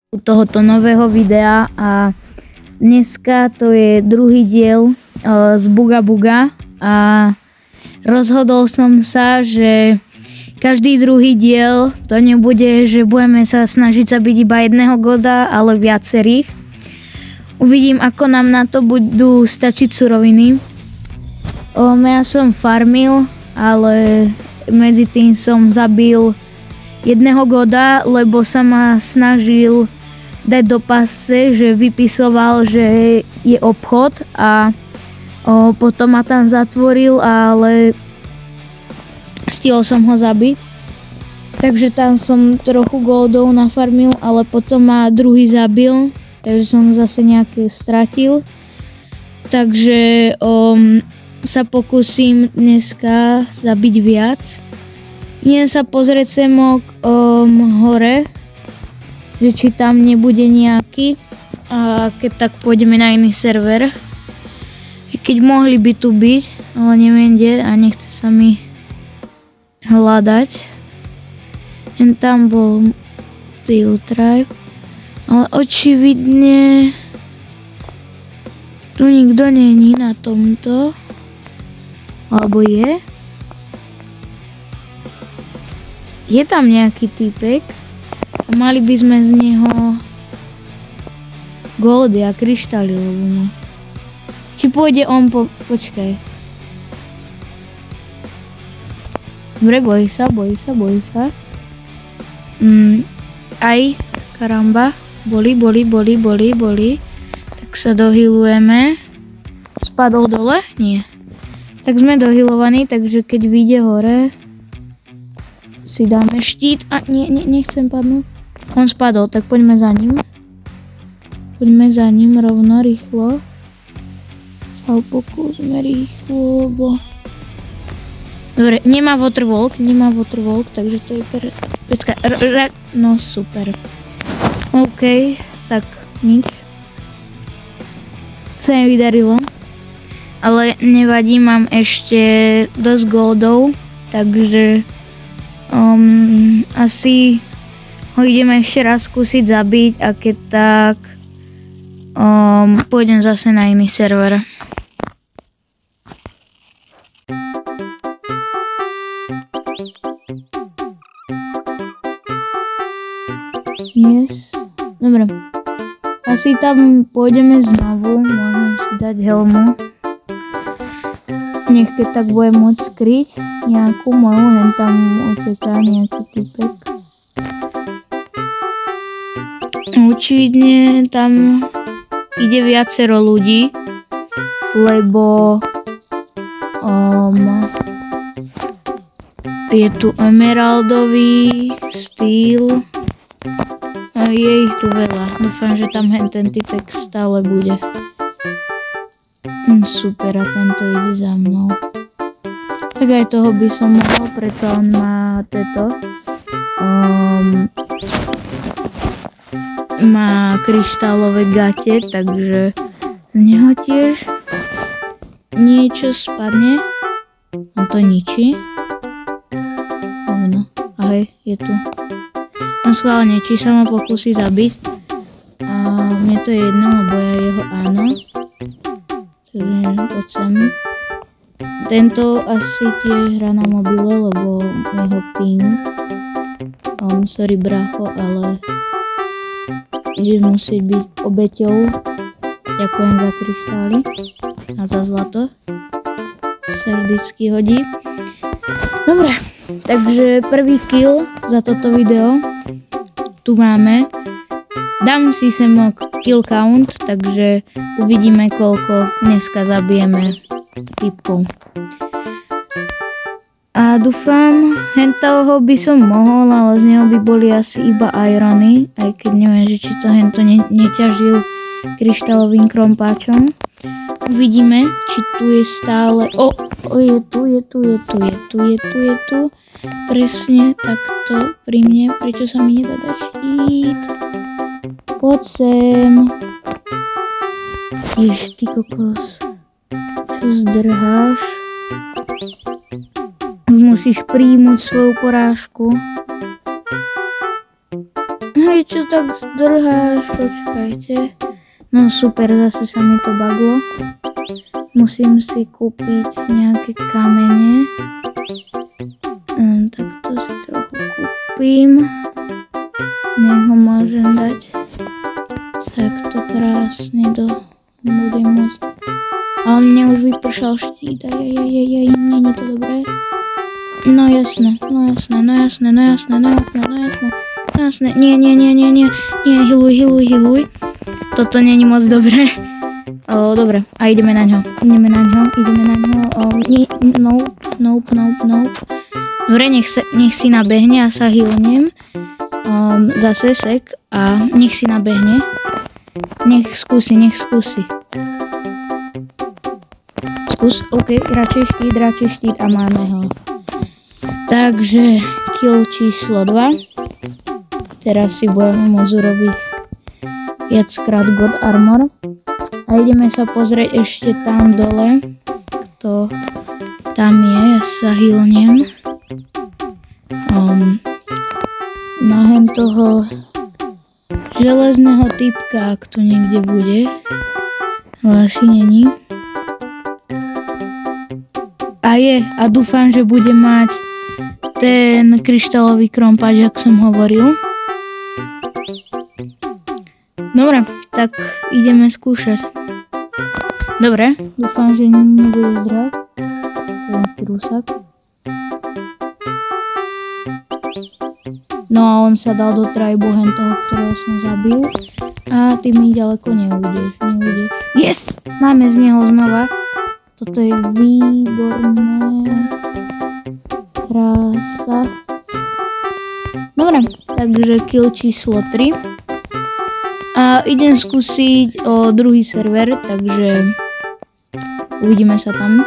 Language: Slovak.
u tohoto nového videa a dneska to je druhý diel z Buga Buga a rozhodol som sa, že každý druhý diel to nebude, že budeme sa snažiť zabiť iba jedného goda, ale viacerých. Uvidím, ako nám na to budú stačiť suroviny. Ja som farmil, ale medzi tým som zabil jedného goda, lebo sa ma snažil dať do pasce, že vypisoval, že je obchod a potom ma tam zatvoril, ale stihol som ho zabiť. Takže tam som trochu goldov nafarmil, ale potom ma druhý zabil, takže som zase nejaké stratil. Takže sa pokúsim dneska zabiť viac. Idem sa pozrieť semok hore, že či tam nebude nejaký, a keď tak pôjdeme na iný server. Keď mohli by tu byť, ale neviem kde a nechce sa mi hľadať. Jen tam bol Steel Tribe, ale očividne tu nikto není na tomto, alebo je? Je tam nejaký týpek a mali by sme z neho goldy a kryštály. Či pôjde on počkaj. Dobre, bojí sa. Aj, karamba. Boli. Tak sa dohylujeme. Spadol dole? Nie. Tak sme dohylovaní, takže keď vyjde hore, si dáme štít a nechcem padnúť. On spadol, tak poďme za ním. Rovno, rýchlo. Sa pokúsme rýchlo, bo... Dobre, nemá waterwalk, takže to je pecka. No super. OK, tak nič. Sa mi vydarilo. Ale nevadí, mám ešte dosť goldov, takže asi ho ideme ešte raz skúsiť zabiť a keď tak pôjdem zase na iný server. Yes, dobre. Asi tam pôjdeme znovu, môžem si dať helmu. Nech keď tak budem môcť skryť nejakú moju, hen tam uteká nejaký typek. Očividne tam ide viacero ľudí, lebo je tu emeraldový steel a je ich tu veľa. Dúfam, že tam hen ten typek stále bude. Super, a tento ide za mnou. Tak aj toho by som mohol, predsa on má má kryštálové gate, takže z neho tiež niečo spadne. On to ničí. Hovno. Ahoj, je tu. No schválne, či sa ma pokúsi zabiť. A mne to je jedno, lebo ja jeho áno. Takže poď sem. Tento asi tiež hrá na mobile, lebo jeho ping. Sorry bracho, ale budeš musieť byť obeťou. Ďakujem za kryštály a za zlato. Sa vždycky hodí. Dobre, takže prvý kill za toto video tu máme. Dám si semok kill count, takže uvidíme, koľko dneska zabijeme typkov. A dúfam, hentoho by som mohol, ale z neho by boli asi iba irony, aj keď neviem, že či to hento neťažil kryštálovým krompáčom. Uvidíme, či tu je stále... je tu. Presne takto pri mne. Prečo sa mi nedá dať štít? Poď sem. Jež, ty kokos. Čo zdrháš? Už musíš príjmuť svoju porážku. Hej, čo tak zdrháš? Počkajte. No super, zase sa mi to baglo. Musím si kúpiť nejaké kamene. Tak to si trochu kúpim. Nech ho môžem dať takto krásne do... Budem môcť... Ale mne už vypršal štít. Není to dobré. No jasné. Nie, hyluj. Toto není moc dobré. Dobre, a ideme na ňo. Nope. Dobre, nech si nabehne a sa hylnem. Zase sek a nech si nabehne. Nech skúsi. Skús, OK, radšej štít a máme ho. Takže kill číslo 2. Teraz si budeme môcť urobiť viackrát God Armor. A ideme sa pozrieť ešte tam dole. Kto tam je, ja sa hylnem. Na toho železného typka, ak tu niekde bude. Ale asi není. A dúfam, že bude mať ten kryštálový krompáč, jak som hovoril. Dobre, tak ideme skúšať. Dobre, dúfam, že nebude zdrhať. To je nejaký rusak. No a on sa dal do trajbohen toho, ktorého som zabil. A ty mi ďaleko neujdeš. Yes! Máme z neho znova. Toto je výborné. Krása. Dobre, takže kill číslo 3. A idem skúsiť druhý server, takže uvidíme sa tam.